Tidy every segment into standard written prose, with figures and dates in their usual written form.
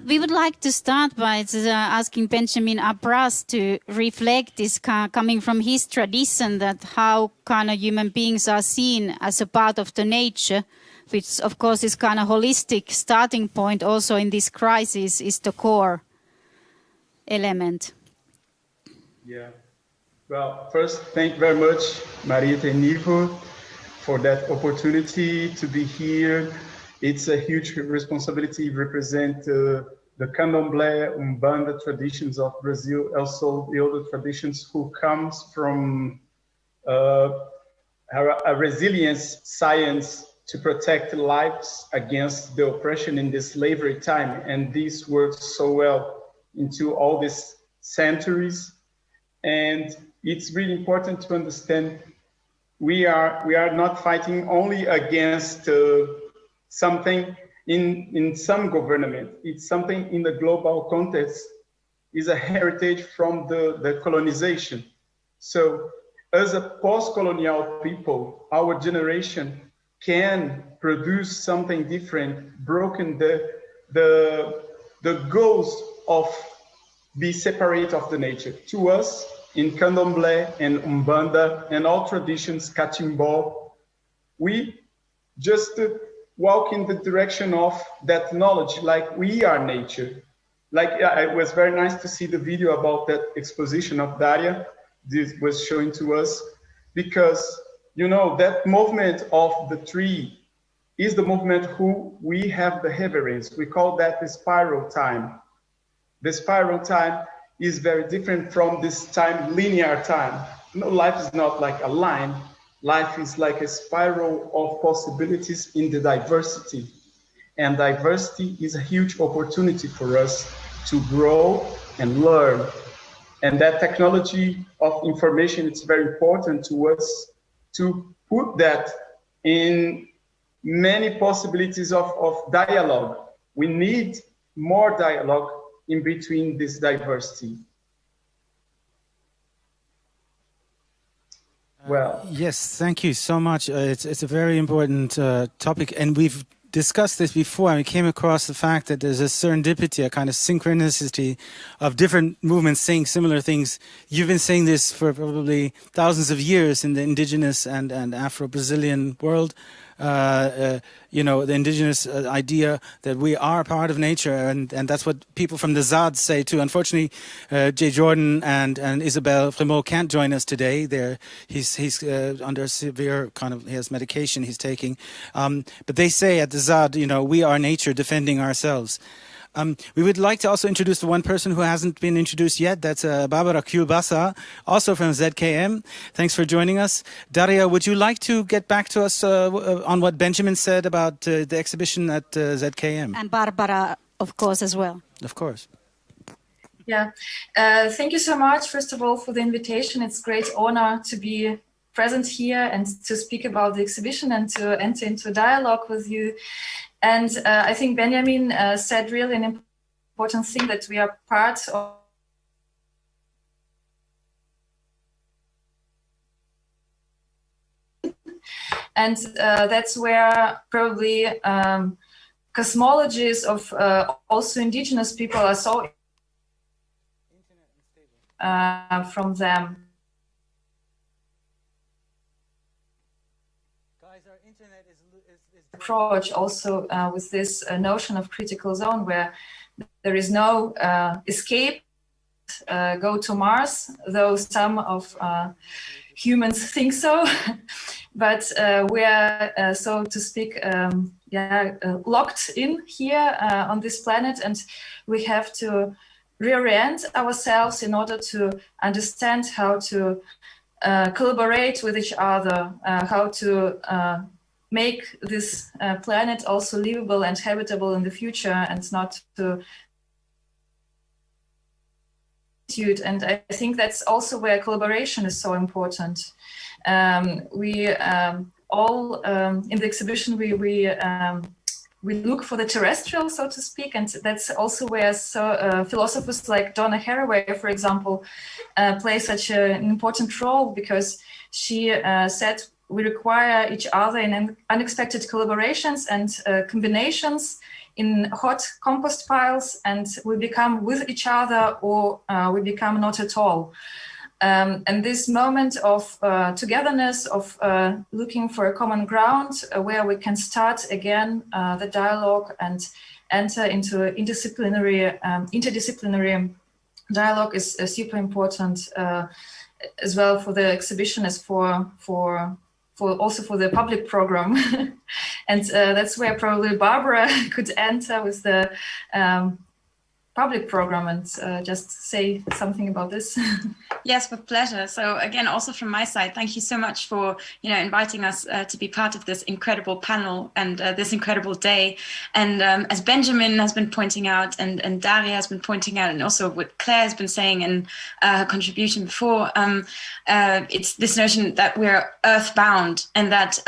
we would like to start by asking Benjamin Abras to reflect this coming from his tradition, that how kind of human beings are seen as a part of the nature, which of course is kind of holistic starting point also in this crisis, is the core element. Yeah. Well, first, thank you very much, Marieta and Nivo, for that opportunity to be here. It's a huge responsibility to represent the Candomblé, Umbanda traditions of Brazil, also the other traditions who comes from a resilience science to protect lives against the oppression in this slavery time. And this works so well into all these centuries. And it's really important to understand we are not fighting only against something in some government. It's something in the global context, is a heritage from the colonization. So as a post-colonial people, our generation can produce something different, broken the goals of be separate of the nature. To us, in Candomblé and Umbanda and all traditions, Catimbó, we just walk in the direction of that knowledge, like we are nature. Like it was very nice to see the video about that exposition of Daria. This was showing to us, because you know that movement of the tree is the movement who we have the reverence. We call that the spiral time. The spiral time is very different from this time, linear time. No, life is not like a line. Life is like a spiral of possibilities in the diversity. And diversity is a huge opportunity for us to grow and learn. And that technology of information, it's very important to us to put that in many possibilities of dialogue. We need more dialogue in between this diversity. Well, yes, thank you so much. It's a very important topic, and we've discussed this before, and we came across the fact that there's a serendipity, a kind of synchronicity of different movements saying similar things. You've been saying this for probably thousands of years in the indigenous and Afro-Brazilian world. You know, the indigenous idea that we are part of nature, and that's what people from the ZAD say too. Unfortunately, Jay Jordan and Isabelle Fremont can't join us today. He's under severe he has medication he's taking. But they say at the ZAD, you know, we are nature defending ourselves. We would like to also introduce the one person who hasn't been introduced yet. That's Daria Kiolbassa, also from ZKM. Thanks for joining us. Daria, would you like to get back to us on what Benjamin said about the exhibition at ZKM? And Barbara, of course, as well. Of course. Yeah. Thank you so much, first of all, for the invitation. It's a great honor to be present here and to speak about the exhibition and to enter into a dialogue with you. And I think Benjamin said really an important thing, that we are part of and that's where probably cosmologies of also indigenous people are so from them. Approach also with this notion of critical zone, where there is no escape, go to Mars, though some of humans think so, but we are, so to speak, locked in here on this planet, and we have to reorient ourselves in order to understand how to collaborate with each other, how to make this planet also livable and habitable in the future, and not to. And I think that's also where collaboration is so important. We all in the exhibition we look for the terrestrial, so to speak, and that's also where philosophers like Donna Haraway, for example, play such an important role, because she said we require each other in unexpected collaborations and combinations in hot compost piles, and we become with each other, or we become not at all. And this moment of togetherness, of looking for a common ground where we can start again the dialogue and enter into interdisciplinary dialogue is super important as well for the exhibition as for also for the public program. And that's where probably Barbara could enter with the public program and just say something about this. Yes, with pleasure. So again, also from my side, thank you so much for inviting us to be part of this incredible panel and this incredible day. And as Benjamin has been pointing out, and Daria has been pointing out, and also what Claire has been saying in her contribution before, it's this notion that we're earthbound, and that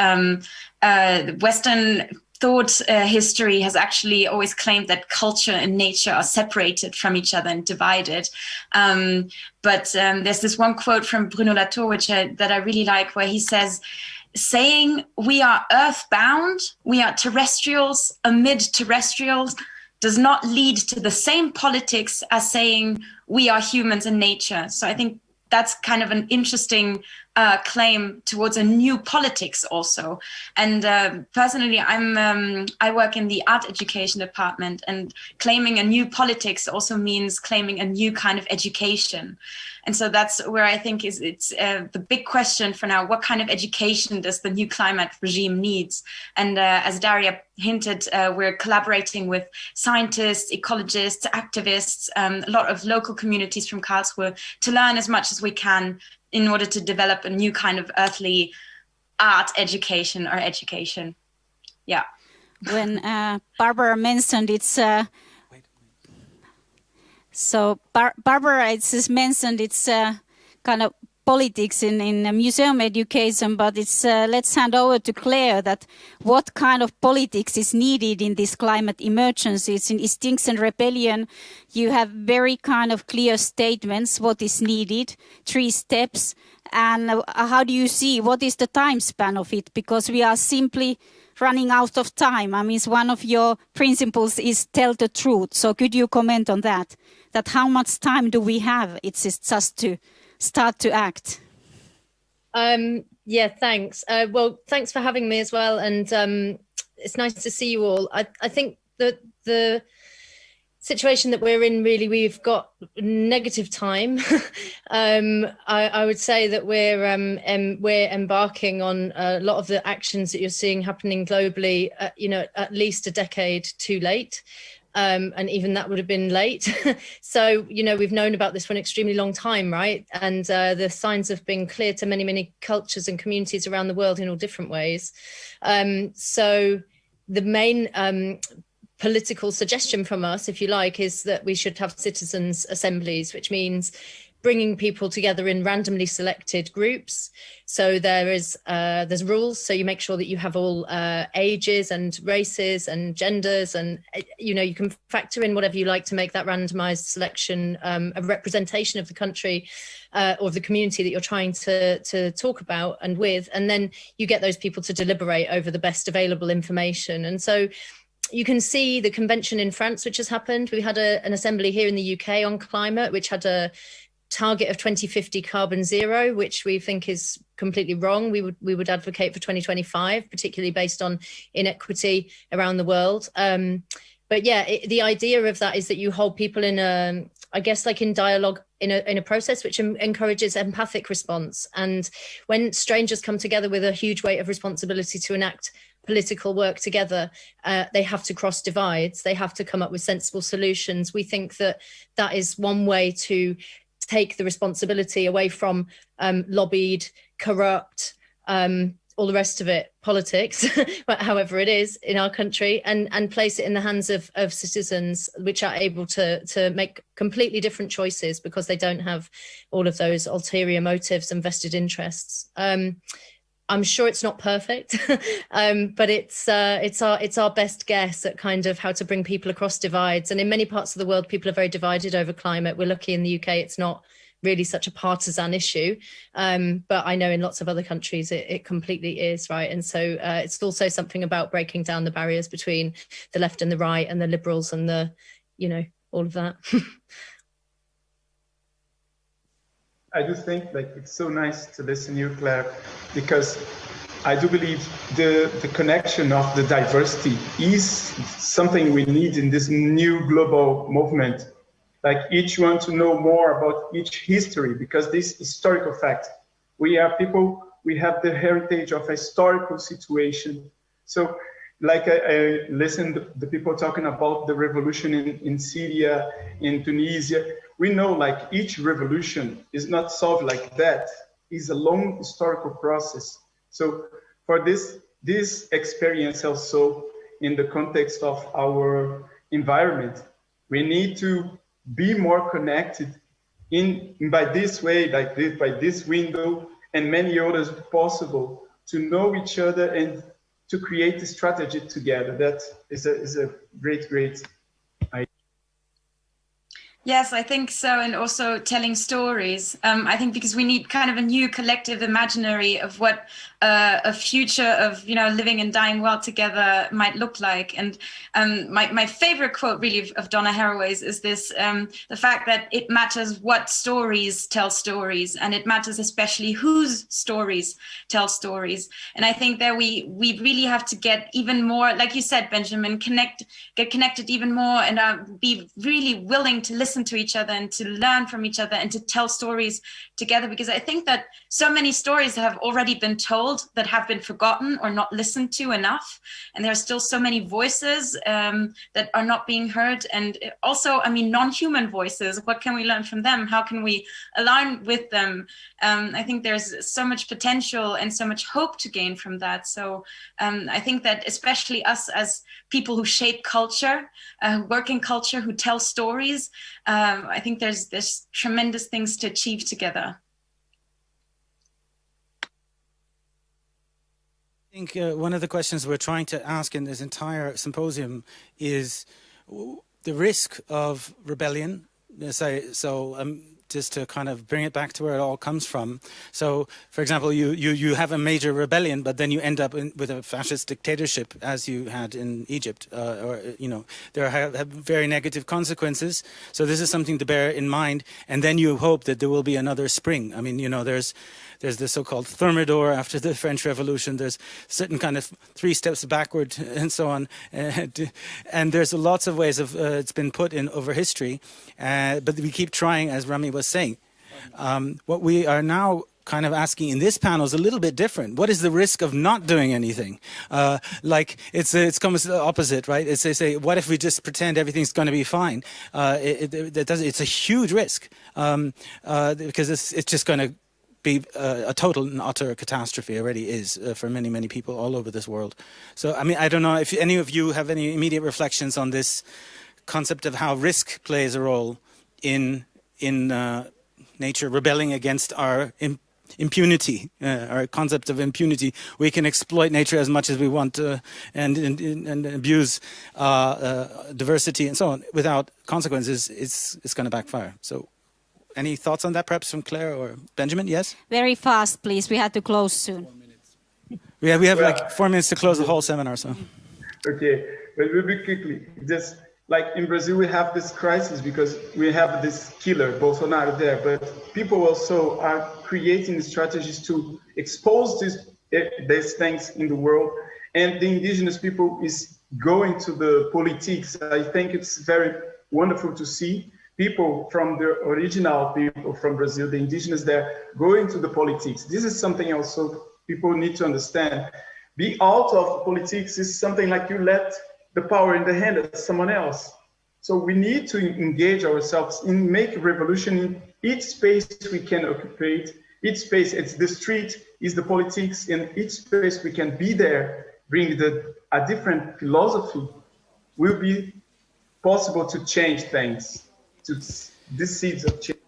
Western thought history has actually always claimed that culture and nature are separated from each other and divided. But there's this one quote from Bruno Latour, that I really like, where he says, saying we are earthbound, we are terrestrials amid terrestrials, does not lead to the same politics as saying we are humans in nature. So I think that's kind of an interesting claim towards a new politics also. And personally, I work in the art education department, and claiming a new politics also means claiming a new kind of education. And so that's where I think it's the big question for now: what kind of education does the new climate regime needs? And as Daria hinted, we're collaborating with scientists, ecologists, activists, a lot of local communities from Karlsruhe to learn as much as we can in order to develop a new kind of earthly art education or education. Yeah. When Barbara mentioned it's Barbara it's mentioned it's kind of politics in museum education, but it's let's hand over to Clare that what kind of politics is needed in this climate emergencies. In Extinction Rebellion, you have very kind of clear statements what is needed, 3 steps, and how do you see what is the time span of it? Because we are simply running out of time. I mean, one of your principles is tell the truth. So could you comment on that? That how much time do we have? It's just to start to act. Yeah, thanks. Well, thanks for having me as well. And it's nice to see you all. I think that the situation that we're in, really, we've got negative time. I would say that we're embarking on a lot of the actions that you're seeing happening globally, at least a decade too late. And even that would have been late. So, we've known about this for an extremely long time, right? And the signs have been clear to many, many cultures and communities around the world in all different ways. So the main political suggestion from us, if you like, is that we should have citizens' assemblies, which means bringing people together in randomly selected groups. So there's rules. So you make sure that you have all ages and races and genders, and you can factor in whatever you like to make that randomized selection a representation of the country or of the community that you're trying to talk about and with, and then you get those people to deliberate over the best available information. And so you can see the convention in France, which has happened. We had an assembly here in the UK on climate, which had a target of 2050 carbon zero, which we think is completely wrong. We would advocate for 2025, particularly based on inequity around the world. But yeah, the idea of that is that you hold people in in dialogue in a process which encourages empathic response. And when strangers come together with a huge weight of responsibility to enact political work together, they have to cross divides. They have to come up with sensible solutions. We think that is one way to take the responsibility away from lobbied, corrupt, all the rest of it, politics, however it is in our country, and place it in the hands of citizens, which are able to make completely different choices because they don't have all of those ulterior motives and vested interests. I'm sure it's not perfect, but it's our best guess at kind of how to bring people across divides. And in many parts of the world, people are very divided over climate. We're lucky in the UK, it's not really such a partisan issue. But I know in lots of other countries it completely is, right? And so it's also something about breaking down the barriers between the left and the right and the liberals and the, you know, all of that. I do think like it's so nice to listen to you, Claire, because I do believe the connection of the diversity is something we need in this new global movement. Like each one to know more about each history, because this historical fact, we are people, we have the heritage of a historical situation. So like I listened to the people talking about the revolution in Syria, in Tunisia. We know like each revolution is not solved like that. It's a long historical process. So for this experience also in the context of our environment, we need to be more connected by this way, like this, by this window and many others possible, to know each other and to create a strategy together. That is a great idea. Yes, I think so. And also telling stories. I think because we need kind of a new collective imaginary of what a future of, you know, living and dying well together might look like. And my favorite quote really of Donna Haraway's is this, the fact that it matters what stories tell stories, and it matters especially whose stories tell stories. And I think that we really have to get even more, like you said, Benjamin, get connected even more, and be really willing to listen to each other and to learn from each other and to tell stories together, because I think that so many stories have already been told that have been forgotten or not listened to enough, and there are still so many voices that are not being heard. And also, I mean, non-human voices, what can we learn from them? How can we align with them? I think there's so much potential and so much hope to gain from that. So I think that especially us as people who shape culture, who work in culture, who tell stories, I think there's tremendous things to achieve together. I think one of the questions we're trying to ask in this entire symposium is the risk of rebellion. Just to kind of bring it back to where it all comes from. So, for example, you have a major rebellion, but then you end up with a fascist dictatorship, as you had in Egypt, or you know, there have very negative consequences. So this is something to bear in mind. And then you hope that there will be another spring. I mean, you know, there's the so-called Thermidor after the French Revolution. There's certain kind of 3 steps backward and so on. And there's lots of ways of it's been put in over history. But we keep trying, as Rami was saying. What we are now kind of asking in this panel is a little bit different. What is the risk of not doing anything? Like it's comes the opposite, right? It's they say, what if we just pretend everything's going to be fine? It's a huge risk because it's just going to be a total and utter catastrophe. It already is for many people all over this world. So I mean, I don't know if any of you have any immediate reflections on this concept of how risk plays a role in nature rebelling against our impunity, our concept of impunity. We can exploit nature as much as we want and abuse diversity and so on without consequences. It's going to backfire. So any thoughts on that, perhaps from Claire or Benjamin? Yes? Very fast, please. We have to close soon. We have like 4 minutes to close the whole seminar. So. Okay, but we'll be quickly. Just like in Brazil, we have this crisis because we have this killer, Bolsonaro, there. But people also are creating strategies to expose these things in the world. And the indigenous people is going to the politics. I think it's very wonderful to see people from the original people from Brazil, the indigenous there, going to the politics. This is something also people need to understand. Be out of politics is something like you let the power in the hand of someone else. So we need to engage ourselves in make revolution in each space we can occupy. Each space, it's the street, is the politics. In each space we can be there, bring a different philosophy, will be possible to change things. To the seeds of change.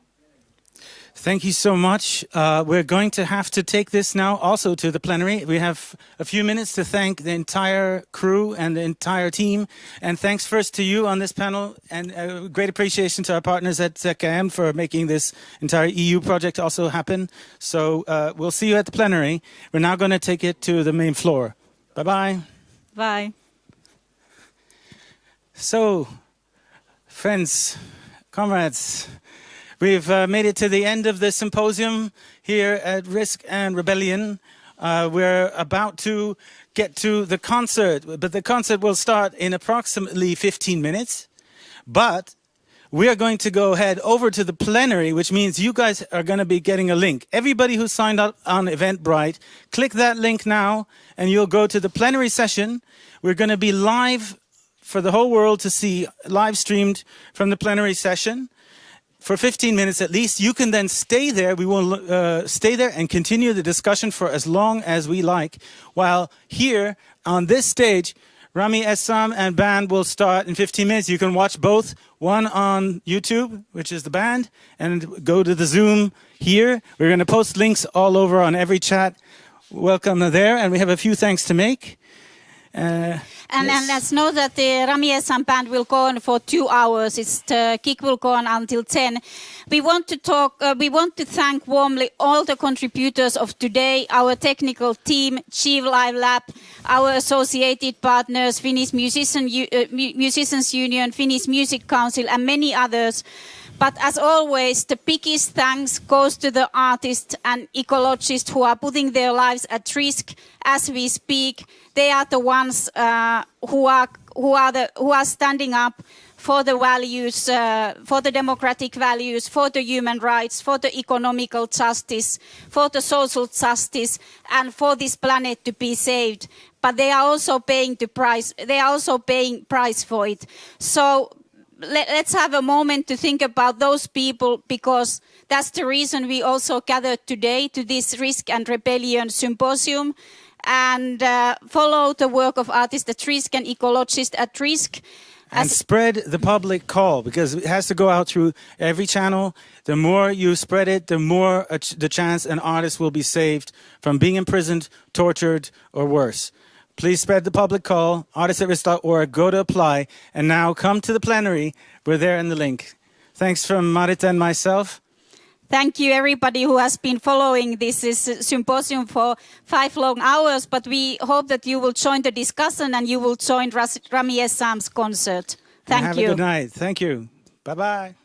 Thank you so much. We're going to have to take this now also to the plenary. We have a few minutes to thank the entire crew and the entire team. And thanks first to you on this panel, and great appreciation to our partners at ZKM for making this entire EU project also happen. So we'll see you at the plenary. We're now going to take it to the main floor. Bye-bye. Bye. So, friends, comrades, we've made it to the end of the symposium here at Risk and Rebellion. We're about to get to the concert, but the concert will start in approximately 15 minutes. But we are going to go head over to the plenary, which means you guys are going to be getting a link. Everybody who signed up on Eventbrite, click that link now, and you'll go to the plenary session. We're going to be live for the whole world to see, live streamed from the plenary session for 15 minutes at least. You can then stay there. We will stay there and continue the discussion for as long as we like. While here on this stage, Rami Essam and band will start in 15 minutes. You can watch both, one on YouTube, which is the band, and go to the Zoom here. We're going to post links all over on every chat. Welcome there, and we have a few thanks to make. And let's know that the Rami Essam band will go on for 2 hours. The gig will go on until 10. We want to thank warmly all the contributors of today, our technical team, Chief Live Lab, our associated partners, Finnish Musicians Union, Finnish Music Council, and many others. But as always, the biggest thanks goes to the artists and ecologists who are putting their lives at risk as we speak. They are the ones who are standing up for the values, for the democratic values, for the human rights, for the economical justice, for the social justice, and for this planet to be saved. But they are also paying the price. They are also paying price for it. So let's have a moment to think about those people, because that's the reason we also gathered today to this Risk and Rebellion symposium, and follow the work of artists at risk and ecologists at risk. And spread the public call, because it has to go out through every channel. The more you spread it, the more the chance an artist will be saved from being imprisoned, tortured, or worse. Please spread the public call, artistatrisk.org, go to apply, and now come to the plenary. We're there in the link. Thanks from Marita and myself. Thank you, everybody who has been following this symposium for 5 long hours, but we hope that you will join the discussion and you will join Rami Essam's concert. Thank you. Have a good night. Thank you. Bye-bye.